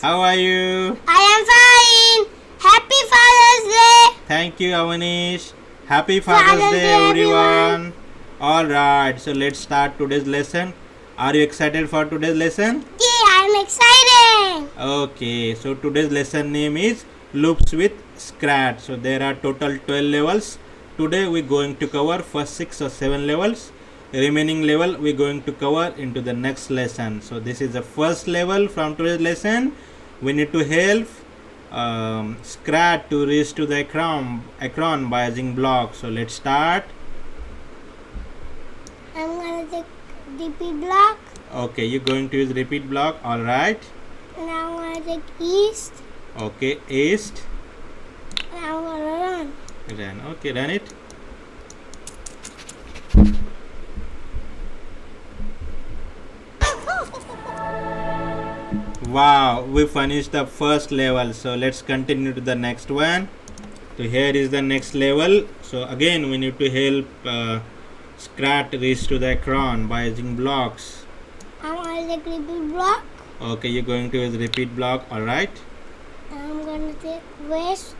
How are you? I am fine. Happy Father's Day. Thank you, Avanish. Happy Father's Day, everyone. Alright, so let's start today's lesson. Are you excited for today's lesson? Yeah, I am excited. Okay, so today's lesson name is Loops with Scrat. So there are total 12 levels. Today we're going to cover first 6 or 7 levels. Remaining level we're going to cover into the next lesson. So this is the first level from today's lesson. We need to help Scrat to reach to the icon by using blocks. So let's start. I'm gonna take repeat block. Okay, you're going to use repeat block. All right. And I'm gonna take east. Okay, east. And I'm gonna run. Run. Okay, run it. Wow, we finished the first level. So let's continue to the next one. So here is the next level. So again we need to help Scrat reach to the icon by using blocks. I'm gonna take repeat block. Okay, you're going to use repeat block. All right. And I'm gonna take west.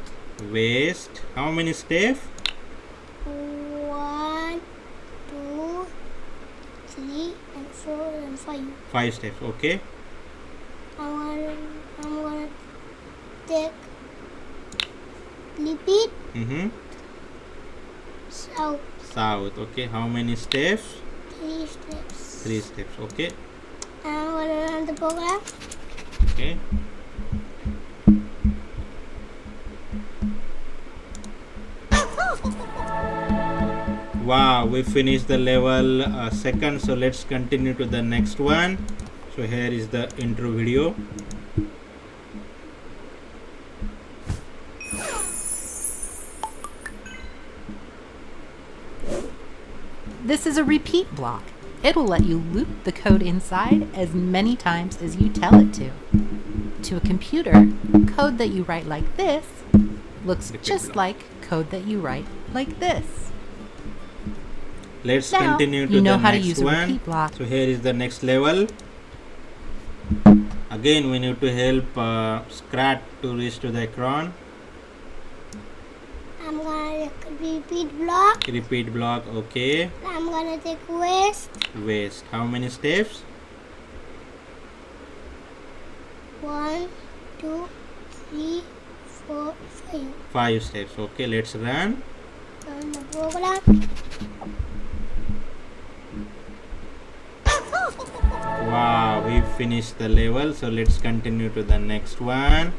West. How many steps? 1, 2, 3, and 4, and 5. 5 steps. Okay. I'm gonna take repeat south. South. Okay. How many steps? 3 steps. 3 steps. Okay. And I'm gonna run the program. Okay. Wow, we finished the level second. So let's continue to the next one. So here is the intro video. This is a repeat block. It'll let you loop the code inside as many times as you tell it to. To a computer, code that you write like this looks just like code that you write like this. Let's Now, continue to you know the how to next use a one. repeat block. So here is the next level. Again we need to help Scrat to reach to the icon. I'm gonna take repeat block. Repeat block. Okay. I'm gonna take west. West. How many steps? 1, 2, 3, 4, 5. 5 steps. Okay, let's run. Run the program. Wow, we finished the level. So let's continue to the next one.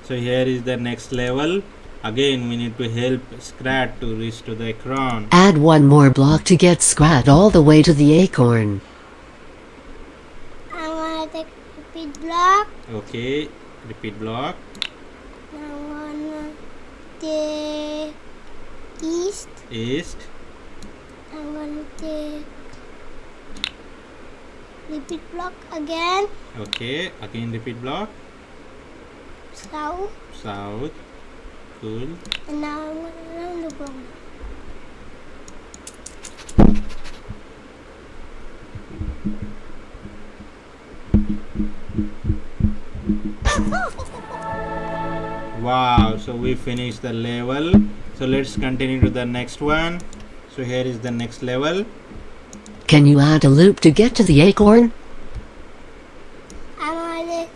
So here is the next level. Again we need to help Scrat to reach to the icon. Add one more block to get Scrat all the way to the acorn. I'm gonna take repeat block. Okay, repeat block. I'm gonna take east. East. I'm gonna take repeat block again. Okay, again repeat block. South. South. Cool. And now I'm gonna run the program. Wow, so we finished the level. So let's continue to the next one. So here is the next level. Can you add a loop to get to the acorn? I'm gonna take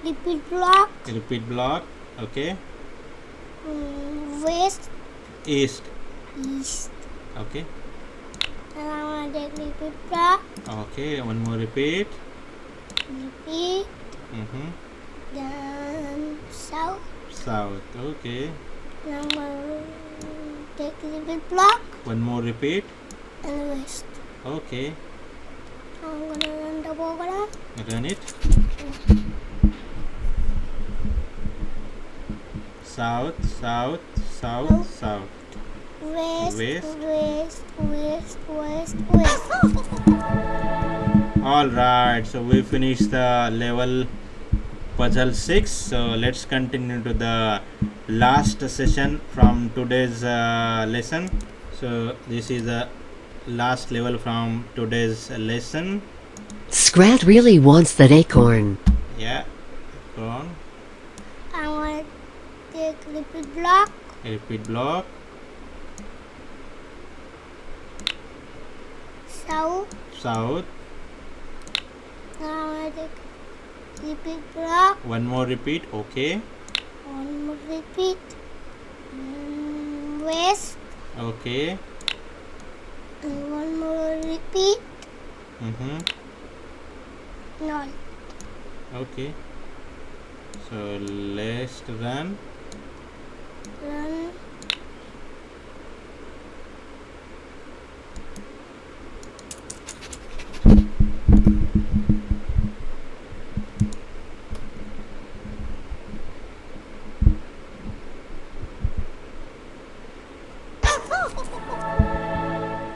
repeat block. Repeat block. Okay. West. East. East. Okay. And I'm gonna take repeat block. Okay, one more repeat. Repeat. Mm-hmm. Then south. South. Okay. And I'm gonna take repeat block. One more repeat. And west. Okay. I'm gonna run the program. Run it. South, south, south, south. West, West. west, west, west, west. Alright, so we finished the level puzzle 6. So let's continue to the last session from today's lesson. So this is the last level from today's lesson. Scrat really wants that acorn. Yeah, block. Repeat block. South. Now I take repeat block. One more repeat. Okay. One more repeat. West. Okay. And one more repeat. North. Okay. So let's run. Run.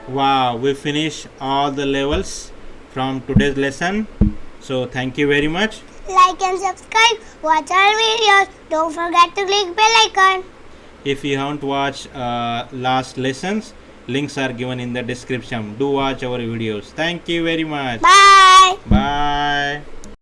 Wow, we finished all the levels from today's lesson. So thank you very much. Like and subscribe. Watch our videos. Don't forget to click bell icon. If you haven't watched last lessons, links are given in the description. Do watch our videos. Thank you very much. Bye. Bye.